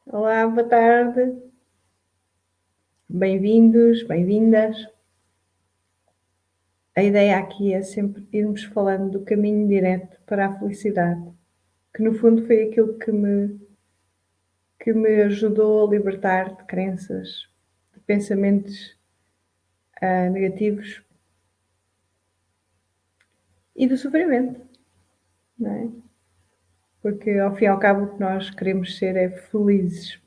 Olá, boa tarde. Bem-vindos, bem-vindas. A ideia aqui é sempre irmos falando do caminho direto para a felicidade, que no fundo foi aquilo que me ajudou a libertar de crenças, de pensamentos negativos e do sofrimento, não é? Porque ao fim e ao cabo o que nós queremos ser é felizes.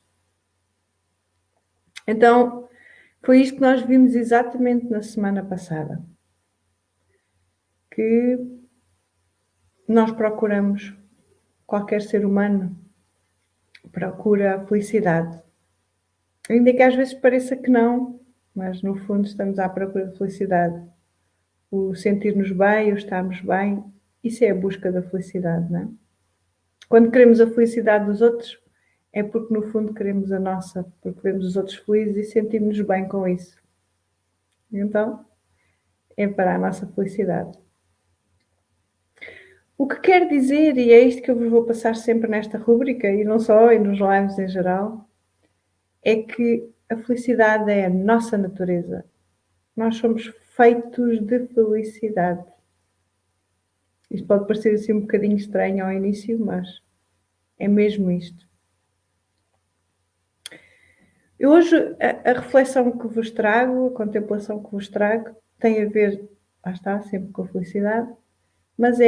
Então, foi isto que nós vimos exatamente na semana passada, que nós procuramos, qualquer ser humano procura a felicidade. Ainda que às vezes pareça que não, mas no fundo estamos à procura de felicidade. O sentir-nos bem, o estarmos bem, isso é a busca da felicidade, não é? Quando queremos a felicidade dos outros, é porque no fundo queremos a nossa, porque vemos os outros felizes e sentimos-nos bem com isso. Então, é para a nossa felicidade. O que quer dizer, e é isto que eu vos vou passar sempre nesta rúbrica, e não só, e nos lives em geral, é que a felicidade é a nossa natureza. Nós somos feitos de felicidade. Isto pode parecer assim um bocadinho estranho ao início, mas é mesmo isto. E hoje a reflexão que vos trago, a contemplação que vos trago, tem a ver, lá está, sempre com a felicidade, mas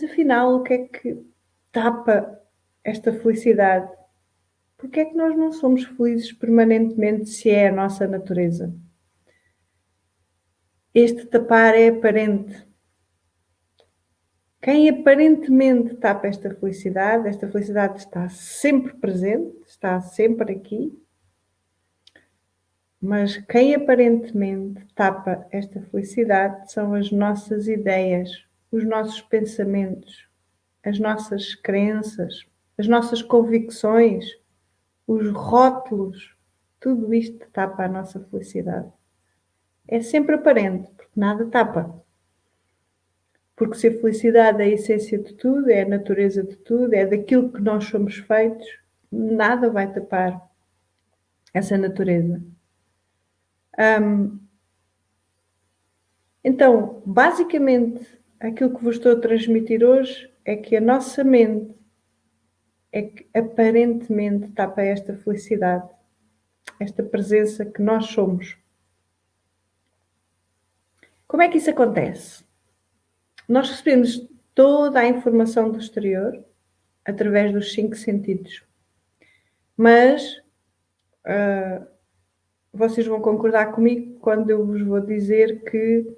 afinal o que é que tapa esta felicidade? Porque é que nós não somos felizes permanentemente se é a nossa natureza? Este tapar é aparente. Quem aparentemente tapa esta felicidade está sempre presente, está sempre aqui, mas quem aparentemente tapa esta felicidade são as nossas ideias, os nossos pensamentos, as nossas crenças, as nossas convicções, os rótulos, tudo isto tapa a nossa felicidade. É sempre aparente, porque nada tapa. Porque se a felicidade é a essência de tudo, é a natureza de tudo, é daquilo que nós somos feitos, nada vai tapar essa natureza. Então, basicamente, aquilo que vos estou a transmitir hoje é que a nossa mente é que aparentemente tapa esta felicidade, esta presença que nós somos. Como é que isso acontece? Nós recebemos toda a informação do exterior através dos 5 sentidos, mas vocês vão concordar comigo quando eu vos vou dizer que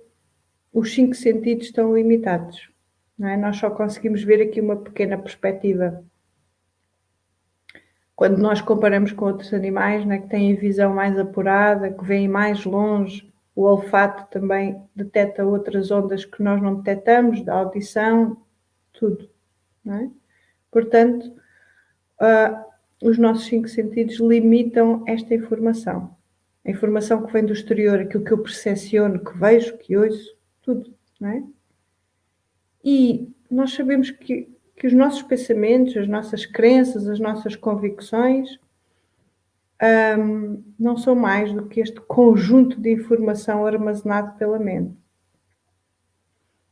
os 5 sentidos estão limitados, não é? Nós só conseguimos ver aqui uma pequena perspectiva. Quando nós comparamos com outros animais, não é, que têm a visão mais apurada, que veem mais longe, o olfato também detecta outras ondas que nós não detectamos, da audição, tudo, não é? Portanto, os nossos 5 sentidos limitam esta informação. A informação que vem do exterior, aquilo que eu percepciono, que vejo, que ouço, tudo, não é? E nós sabemos que os nossos pensamentos, as nossas crenças, as nossas convicções, não são mais do que este conjunto de informação armazenado pela mente.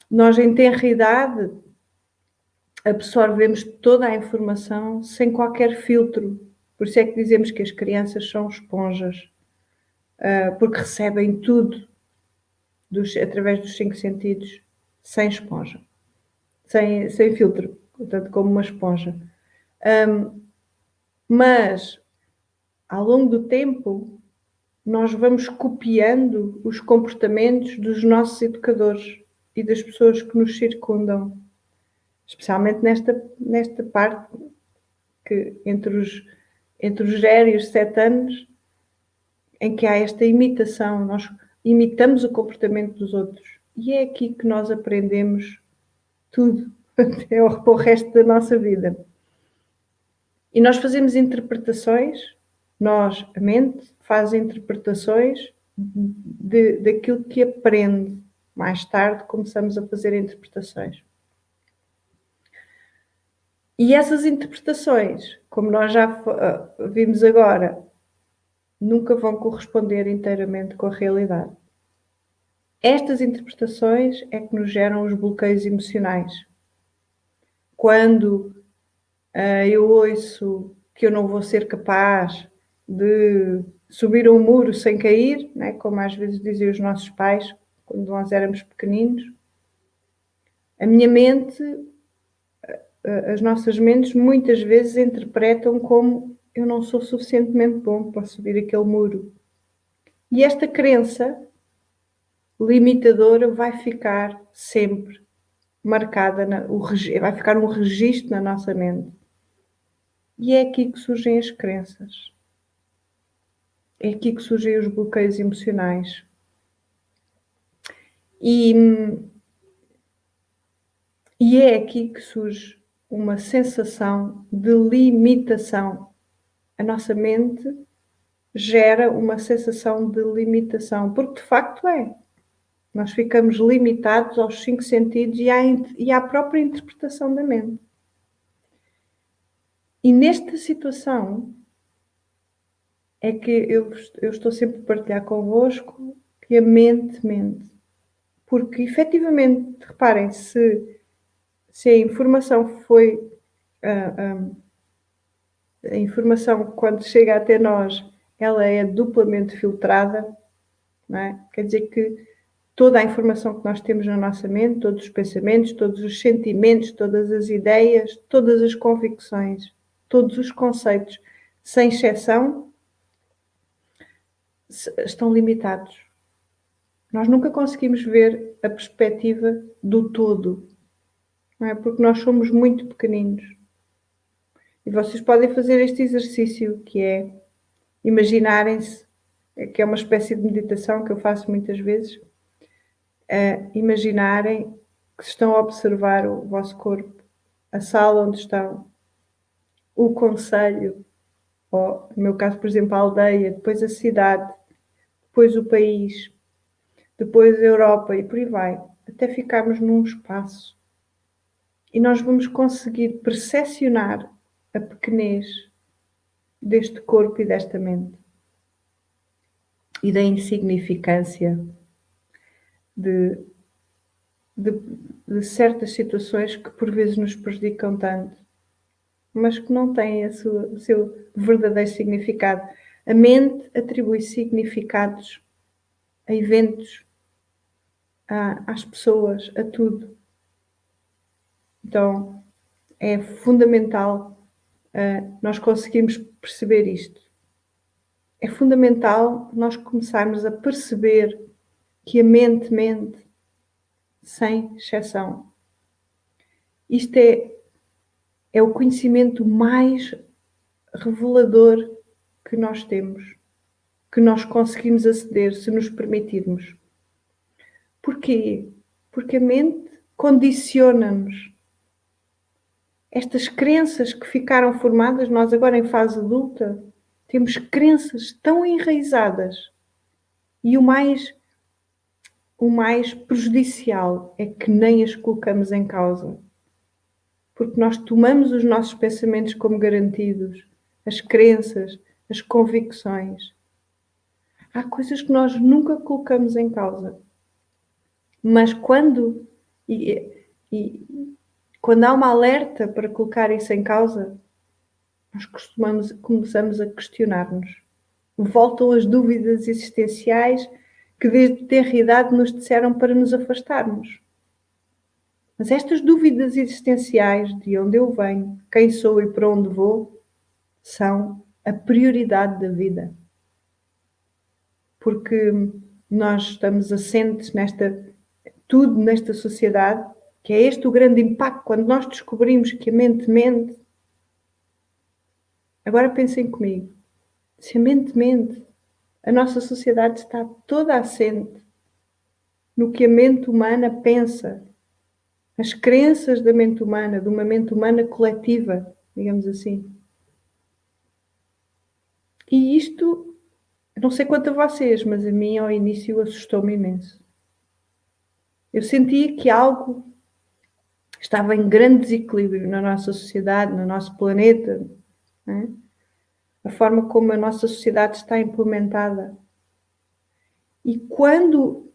Nós, em tenra idade, absorvemos toda a informação sem qualquer filtro. Por isso é que dizemos que as crianças são esponjas, porque recebem tudo através dos 5 sentidos, sem esponja, sem filtro, portanto, como uma esponja. Mas, ao longo do tempo, nós vamos copiando os comportamentos dos nossos educadores e das pessoas que nos circundam, especialmente nesta parte que entre os 0 e os 7 anos, em que há esta imitação, nós imitamos o comportamento dos outros. E é aqui que nós aprendemos tudo, até o resto da nossa vida. E nós fazemos interpretações, a mente, faz interpretações daquilo que aprende. Mais tarde começamos a fazer interpretações. E essas interpretações, como nós já vimos agora, nunca vão corresponder inteiramente com a realidade. Estas interpretações é que nos geram os bloqueios emocionais. Quando eu ouço que eu não vou ser capaz de subir um muro sem cair, né? Como às vezes diziam os nossos pais, quando nós éramos pequeninos, a minha mente, as nossas mentes muitas vezes interpretam como eu não sou suficientemente bom para subir aquele muro. E esta crença limitadora vai ficar sempre marcada, vai ficar um registro na nossa mente. E é aqui que surgem as crenças. É aqui que surgem os bloqueios emocionais. E é aqui que surge uma sensação de limitação. A nossa mente gera uma sensação de limitação, porque de facto é. Nós ficamos limitados aos 5 sentidos e à própria interpretação da mente. E nesta situação é que eu estou sempre a partilhar convosco que a mente mente. Porque, efetivamente, reparem, se a informação foi... a informação, quando chega até nós, ela é duplamente filtrada, não é? Quer dizer que toda a informação que nós temos na nossa mente, todos os pensamentos, todos os sentimentos, todas as ideias, todas as convicções, todos os conceitos, sem exceção, estão limitados. Nós nunca conseguimos ver a perspectiva do todo, não é? Porque nós somos muito pequeninos. E vocês podem fazer este exercício, que é imaginarem-se, que é uma espécie de meditação que eu faço muitas vezes, imaginarem que estão a observar o vosso corpo, a sala onde estão, o concelho, ou, no meu caso, por exemplo, a aldeia, depois a cidade, depois o país, depois a Europa e por aí vai, até ficarmos num espaço. E nós vamos conseguir percepcionar a pequenez deste corpo e desta mente. E da insignificância de certas situações que por vezes nos prejudicam tanto, mas que não têm o seu verdadeiro significado. A mente atribui significados a eventos, às pessoas, a tudo. Então, é fundamental nós conseguirmos perceber isto. É fundamental nós começarmos a perceber que a mente mente sem exceção. Isto é o conhecimento mais revelador que nós temos, que nós conseguimos aceder se nos permitirmos. Porquê? Porque a mente condiciona-nos. Estas crenças que ficaram formadas, nós agora em fase adulta, temos crenças tão enraizadas e o mais prejudicial é que nem as colocamos em causa. Porque nós tomamos os nossos pensamentos como garantidos, as crenças, as convicções. Há coisas que nós nunca colocamos em causa. Mas quando há uma alerta para colocar isso em causa, nós começamos a questionar-nos. Voltam as dúvidas existenciais que desde tenra idade nos disseram para nos afastarmos. Mas estas dúvidas existenciais de onde eu venho, quem sou e para onde vou, são a prioridade da vida. Porque nós estamos assentes nesta sociedade, que é este o grande impacto, quando nós descobrimos que a mente mente. Agora pensem comigo, se a mente mente, a nossa sociedade está toda assente no que a mente humana pensa, as crenças da mente humana, de uma mente humana coletiva, digamos assim. E isto, não sei quanto a vocês, mas a mim ao início assustou-me imenso. Eu sentia que algo estava em grande desequilíbrio na nossa sociedade, no nosso planeta, não é? A forma como a nossa sociedade está implementada. E quando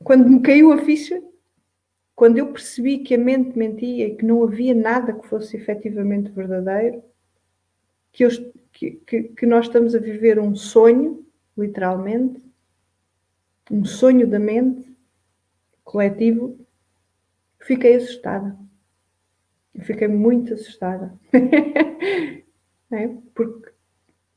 me caiu a ficha, quando eu percebi que a mente mentia e que não havia nada que fosse efetivamente verdadeiro, que nós estamos a viver um sonho, literalmente, um sonho da mente coletivo, fiquei assustada. Eu fiquei muito assustada. É? Porque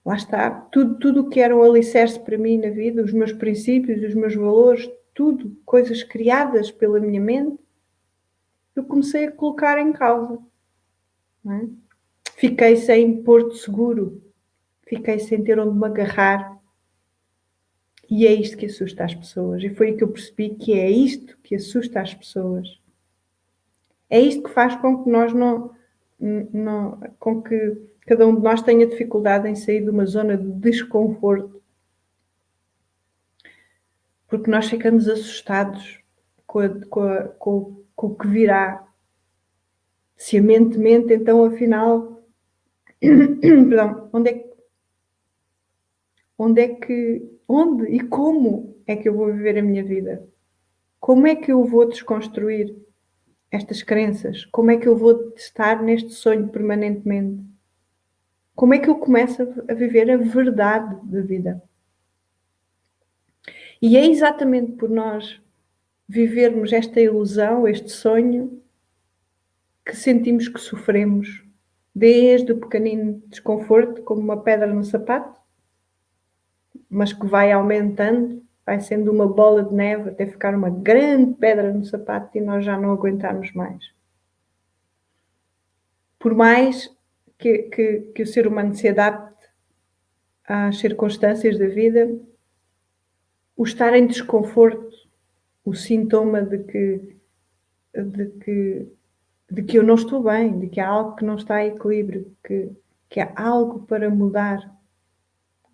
lá está, tudo o que era um alicerce para mim na vida, os meus princípios, os meus valores, tudo, coisas criadas pela minha mente, eu comecei a colocar em causa. Não é? Fiquei sem porto seguro, fiquei sem ter onde me agarrar. E é isto que assusta as pessoas. E foi aí que eu percebi que é isto que assusta as pessoas. É isto que faz com que nós com que cada um de nós tenha dificuldade em sair de uma zona de desconforto. Porque nós ficamos assustados com o que virá. Se a mente mente, então afinal, perdão, onde e como é que eu vou viver a minha vida? Como é que eu vou desconstruir estas crenças? Como é que eu vou estar neste sonho permanentemente? Como é que eu começo a viver a verdade da vida? E é exatamente por nós vivermos esta ilusão, este sonho, que sentimos que sofremos, desde o pequenino desconforto, como uma pedra no sapato, mas que vai aumentando, vai sendo uma bola de neve até ficar uma grande pedra no sapato e nós já não aguentarmos mais. Por mais que o ser humano se adapte às circunstâncias da vida, o estar em desconforto, o sintoma de que eu não estou bem, de que há algo que não está em equilíbrio, que há algo para mudar.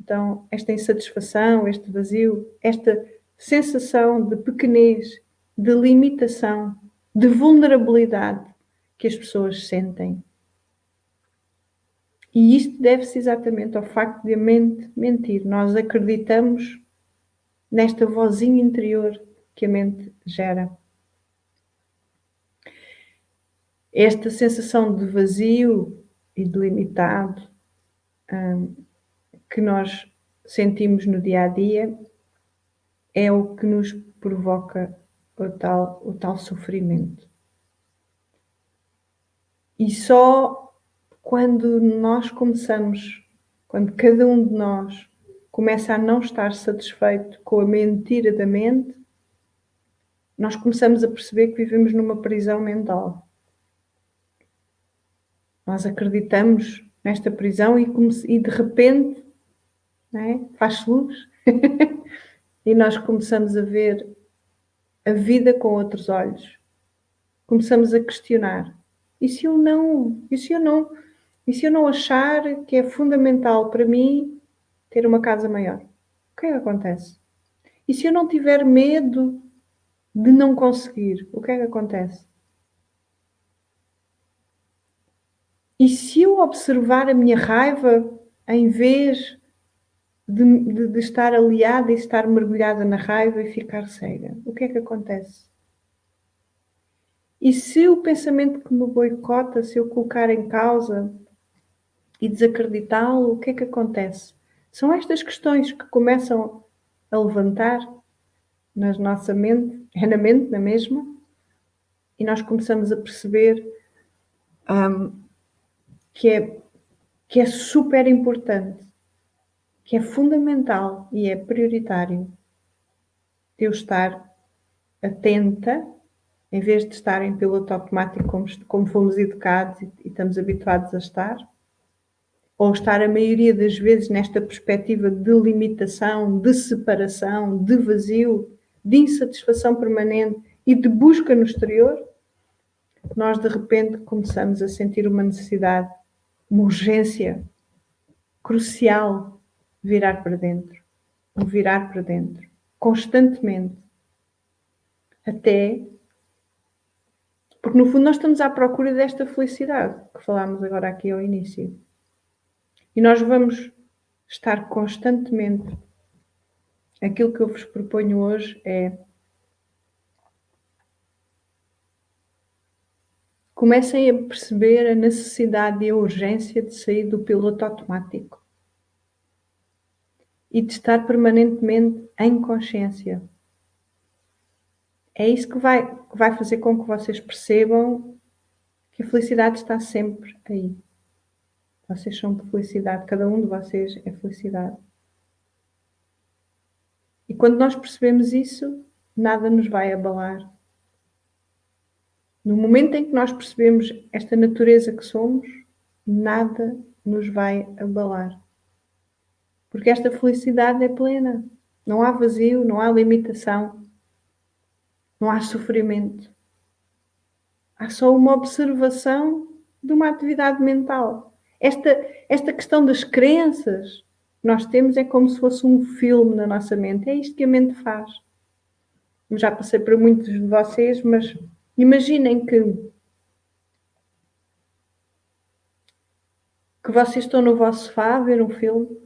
Então, esta insatisfação, este vazio, esta sensação de pequenez, de limitação, de vulnerabilidade que as pessoas sentem. E isto deve-se exatamente ao facto de a mente mentir. Nós acreditamos nesta vozinha interior que a mente gera. Esta sensação de vazio e de limitado que nós sentimos no dia a dia é o que nos provoca o tal sofrimento. E só quando quando cada um de nós começa a não estar satisfeito com a mentira da mente, nós começamos a perceber que vivemos numa prisão mental. Nós acreditamos nesta prisão e de repente, não é? Faz-se luz e nós começamos a ver a vida com outros olhos. Começamos a questionar. E se eu não achar que é fundamental para mim ter uma casa maior? O que é que acontece? E se eu não tiver medo de não conseguir? O que é que acontece? E se eu observar a minha raiva em vez de estar aliada e estar mergulhada na raiva e ficar cega? O que é que acontece? E se o pensamento que me boicota, se eu colocar em causa e desacreditá-lo, o que é que acontece? São estas questões que começam a levantar na nossa mente, é na mente, na mesma, e nós começamos a perceber que é super importante, que é fundamental e é prioritário eu estar atenta, em vez de estar em piloto automático como fomos educados e estamos habituados a estar, ou estar a maioria das vezes nesta perspectiva de limitação, de separação, de vazio, de insatisfação permanente e de busca no exterior, nós de repente começamos a sentir uma necessidade, uma urgência crucial de virar para dentro, constantemente, até Porque no fundo nós estamos à procura desta felicidade que falámos agora aqui ao início. E nós vamos estar constantemente. Aquilo que eu vos proponho hoje é: comecem a perceber a necessidade e a urgência de sair do piloto automático e de estar permanentemente em consciência. É isso que vai fazer com que vocês percebam que a felicidade está sempre aí. Vocês são felicidade, cada um de vocês é felicidade. E quando nós percebemos isso, nada nos vai abalar. No momento em que nós percebemos esta natureza que somos, nada nos vai abalar. Porque esta felicidade é plena. Não há vazio, não há limitação, não há sofrimento. Há só uma observação de uma atividade mental. Esta questão das crenças que nós temos é como se fosse um filme na nossa mente. É isto que a mente faz. Eu já passei para muitos de vocês, mas imaginem que vocês estão no vosso sofá a ver um filme,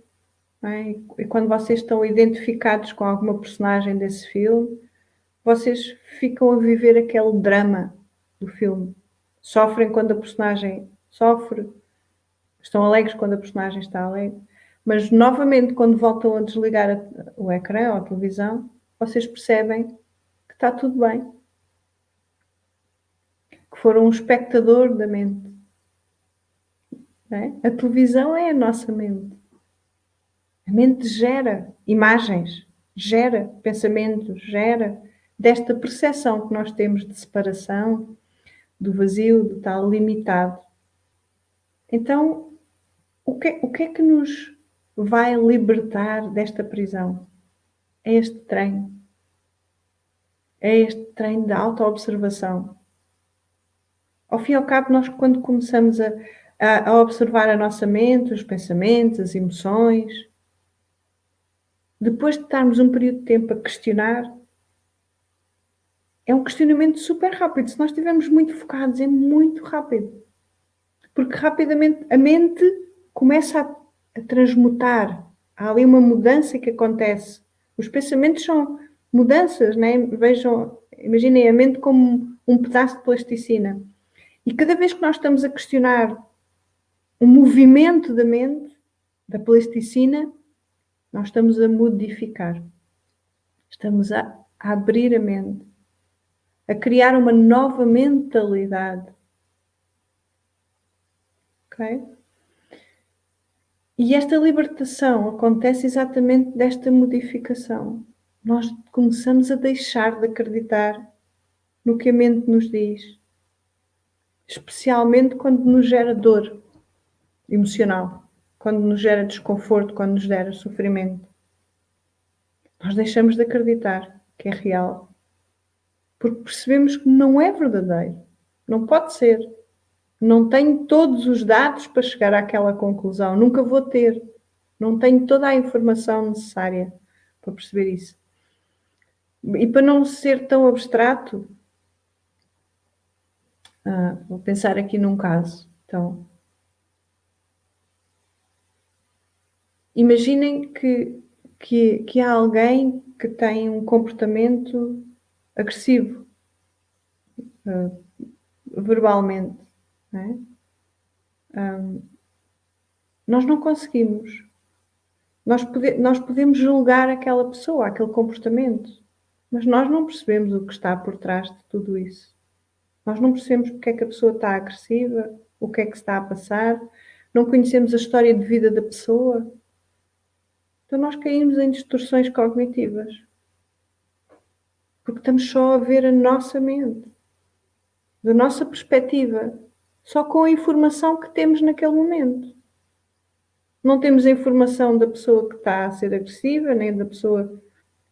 não é? E quando vocês estão identificados com alguma personagem desse filme, vocês ficam a viver aquele drama do filme. Sofrem quando a personagem sofre, estão alegres quando a personagem está alegre, mas novamente quando voltam a desligar o ecrã ou a televisão, vocês percebem que está tudo bem, que foram um espectador da mente. Não é? A televisão é a nossa mente. A mente gera imagens, gera pensamentos, gera desta percepção que nós temos de separação, do vazio, do tal limitado. Então, o que é que nos vai libertar desta prisão? É este treino. É este treino de autoobservação. Ao fim e ao cabo, nós quando começamos a observar a nossa mente, os pensamentos, as emoções, depois de estarmos um período de tempo a questionar, é um questionamento super rápido. Se nós estivermos muito focados, é muito rápido. Porque rapidamente a mente começa a transmutar. Há ali uma mudança que acontece. Os pensamentos são mudanças, né? Vejam, imaginem a mente como um pedaço de plasticina. E cada vez que nós estamos a questionar o movimento da mente, da plasticina, nós estamos a modificar. Estamos a abrir a mente, a criar uma nova mentalidade. Ok? E esta libertação acontece exatamente desta modificação. Nós começamos a deixar de acreditar no que a mente nos diz, especialmente quando nos gera dor emocional, quando nos gera desconforto, quando nos gera sofrimento. Nós deixamos de acreditar que é real, porque percebemos que não é verdadeiro, não pode ser. Não tenho todos os dados para chegar àquela conclusão, nunca vou ter. Não tenho toda a informação necessária para perceber isso. E para não ser tão abstrato, vou pensar aqui num caso. Então, imaginem que há alguém que tem um comportamento agressivo, verbalmente. Não é? Nós não conseguimos. Nós podemos julgar aquela pessoa, aquele comportamento, mas nós não percebemos o que está por trás de tudo isso. Nós não percebemos porque é que a pessoa está agressiva, o que é que está a passar, não conhecemos a história de vida da pessoa. Então nós caímos em distorções cognitivas. Porque estamos só a ver a nossa mente, da nossa perspectiva, só com a informação que temos naquele momento. Não temos a informação da pessoa que está a ser agressiva, nem da pessoa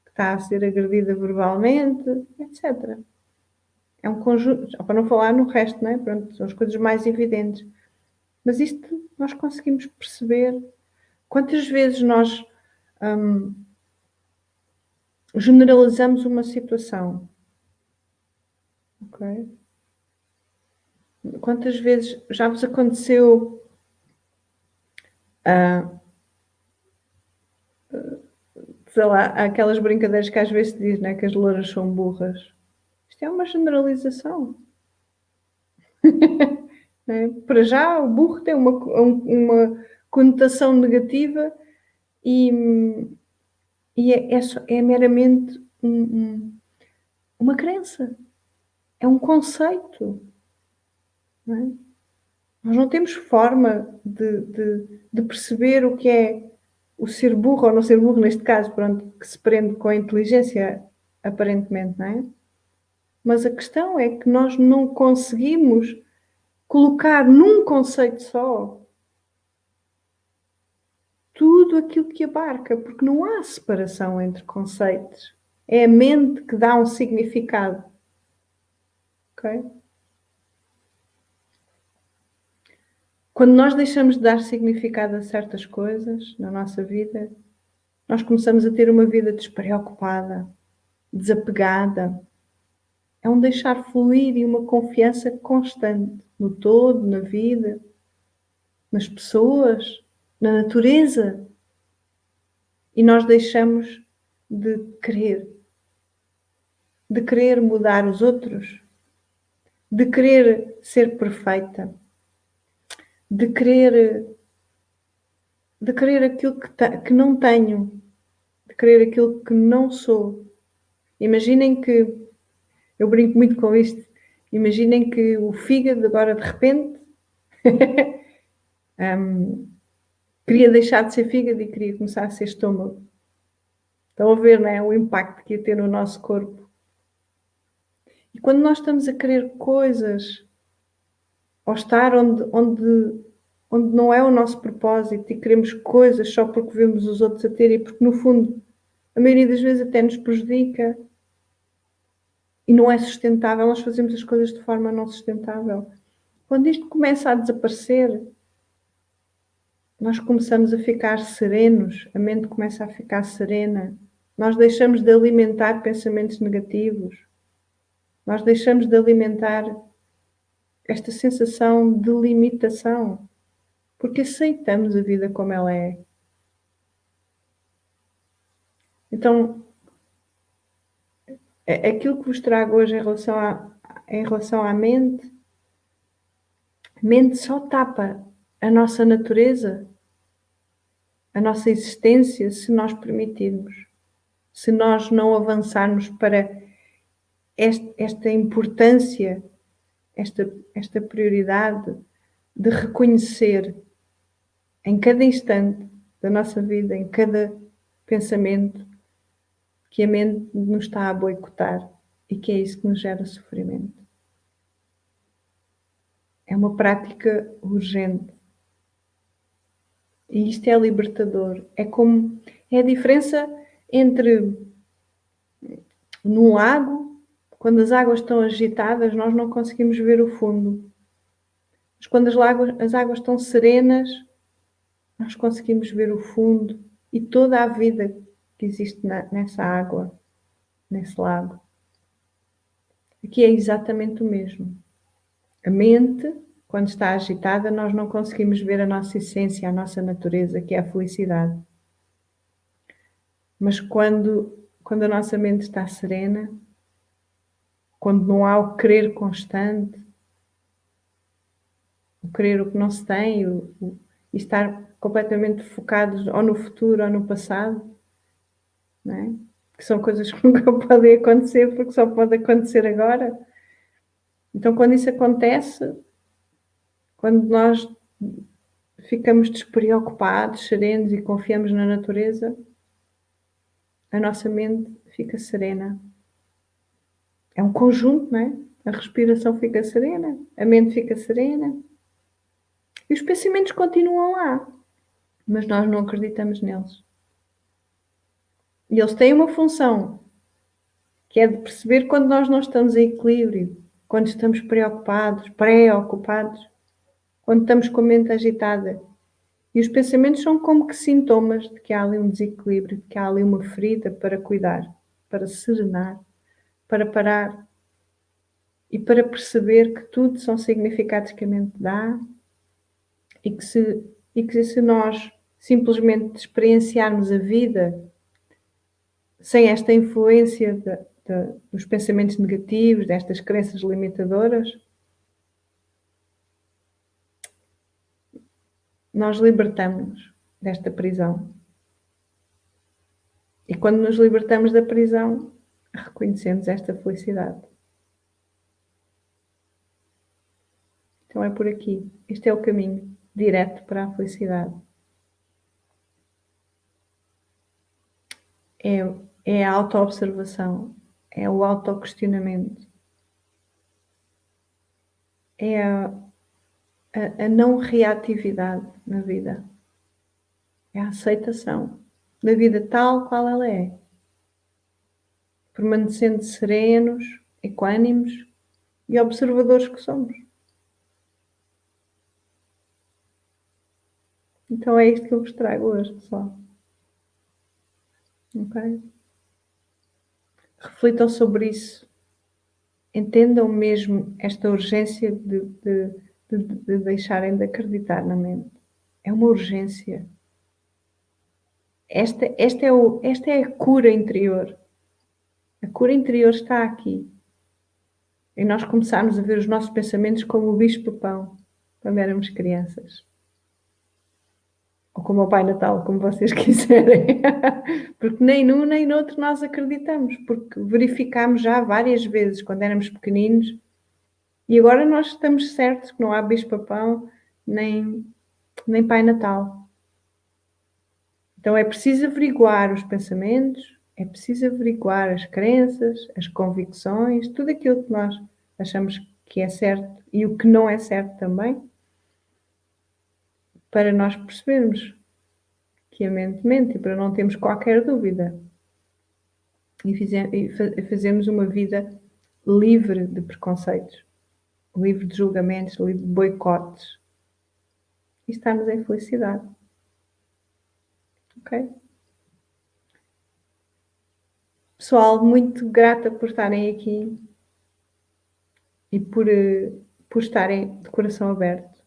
que está a ser agredida verbalmente, etc. É um conjunto, para não falar no resto, não é? Pronto, são as coisas mais evidentes. Mas isto nós conseguimos perceber. Quantas vezes nós generalizamos uma situação? Ok? quantas vezes já vos aconteceu, sei lá, aquelas brincadeiras que às vezes se diz, né, que as louras são burras. Isto é uma generalização. Né? Para já, o burro tem uma conotação negativa e, é meramente uma crença, é um conceito. Não é? Nós não temos forma de perceber o que é o ser burro ou não ser burro, neste caso, pronto, que se prende com a inteligência, aparentemente, não é? Mas a questão é que nós não conseguimos colocar num conceito só tudo aquilo que abarca, porque não há separação entre conceitos. É a mente que dá um significado. Ok? Quando nós deixamos de dar significado a certas coisas na nossa vida, nós começamos a ter uma vida despreocupada, desapegada. É um deixar fluir e uma confiança constante no todo, na vida, nas pessoas, na natureza. E nós deixamos de querer mudar os outros, de querer ser perfeita, de querer aquilo que não tenho, de querer aquilo que não sou. Imaginem que, eu brinco muito com isto, imaginem que o fígado agora de repente queria deixar de ser fígado e queria começar a ser estômago. Estão a ver, não é? O impacto que ia ter no nosso corpo. E quando nós estamos a querer coisas, ou estar onde não é o nosso propósito e queremos coisas só porque vemos os outros a ter e porque, no fundo, a maioria das vezes até nos prejudica e não é sustentável, nós fazemos as coisas de forma não sustentável. Quando isto começa a desaparecer, nós começamos a ficar serenos, a mente começa a ficar serena, nós deixamos de alimentar pensamentos negativos, nós deixamos de alimentar esta sensação de limitação, porque aceitamos a vida como ela é. Então, aquilo que vos trago hoje em relação à mente, a mente só tapa a nossa natureza, a nossa existência, se nós permitirmos, se nós não avançarmos para esta importância, esta prioridade de reconhecer em cada instante da nossa vida, em cada pensamento, que a mente nos está a boicotar e que é isso que nos gera sofrimento. É uma prática urgente. E isto é libertador. É a diferença entre num lago, quando as águas estão agitadas, nós não conseguimos ver o fundo. Mas quando as águas estão serenas, nós conseguimos ver o fundo e toda a vida que existe nessa água, nesse lago. Aqui é exatamente o mesmo. A mente, quando está agitada, nós não conseguimos ver a nossa essência, a nossa natureza, que é a felicidade. Mas quando a nossa mente está serena, quando não há o querer constante, o querer o que não se tem, e estar completamente focados ou no futuro ou no passado, não é? Que são coisas que nunca podem acontecer porque só pode acontecer agora. Então, quando isso acontece, quando nós ficamos despreocupados, serenos e confiamos na natureza, a nossa mente fica serena. É um conjunto, não é? A respiração fica serena, a mente fica serena. E os pensamentos continuam lá, mas nós não acreditamos neles. E eles têm uma função, que é de perceber quando nós não estamos em equilíbrio, quando estamos preocupados, quando estamos com a mente agitada. E os pensamentos são como que sintomas de que há ali um desequilíbrio, de que há ali uma ferida para cuidar, para serenar, para parar. e para perceber que tudo são significados que a mente dá e que se nós simplesmente experienciarmos a vida sem esta influência dos pensamentos negativos, destas crenças limitadoras, nós libertamos-nos desta prisão. E quando nos libertamos da prisão, reconhecemos esta felicidade. Então é por aqui. Este é o caminho direto para a felicidade. É a autoobservação, é o autoquestionamento, é a não reatividade na vida, é a aceitação da vida tal qual ela é, permanecendo serenos, equânimos e observadores que somos. Então é isto que eu vos trago hoje, pessoal. Ok? Reflitam sobre isso. Entendam mesmo esta urgência de deixarem de acreditar na mente. É uma urgência. Esta é a cura interior. A cura interior está aqui. E nós começarmos a ver os nossos pensamentos como o bicho-papão, quando éramos crianças. Ou como o Pai Natal, como vocês quiserem. Porque nem num nem noutro nós acreditamos. Porque verificámos já várias vezes, quando éramos pequeninos, e agora nós estamos certos que não há bicho-papão nem Pai Natal. Então é preciso averiguar os pensamentos, é preciso averiguar as crenças, as convicções, tudo aquilo que nós achamos que é certo e o que não é certo também, para nós percebermos que a mente mente e para não termos qualquer dúvida. E fazermos uma vida livre de preconceitos, livre de julgamentos, livre de boicotes. E estarmos em felicidade. Ok? Pessoal, muito grata por estarem aqui e por estarem de coração aberto.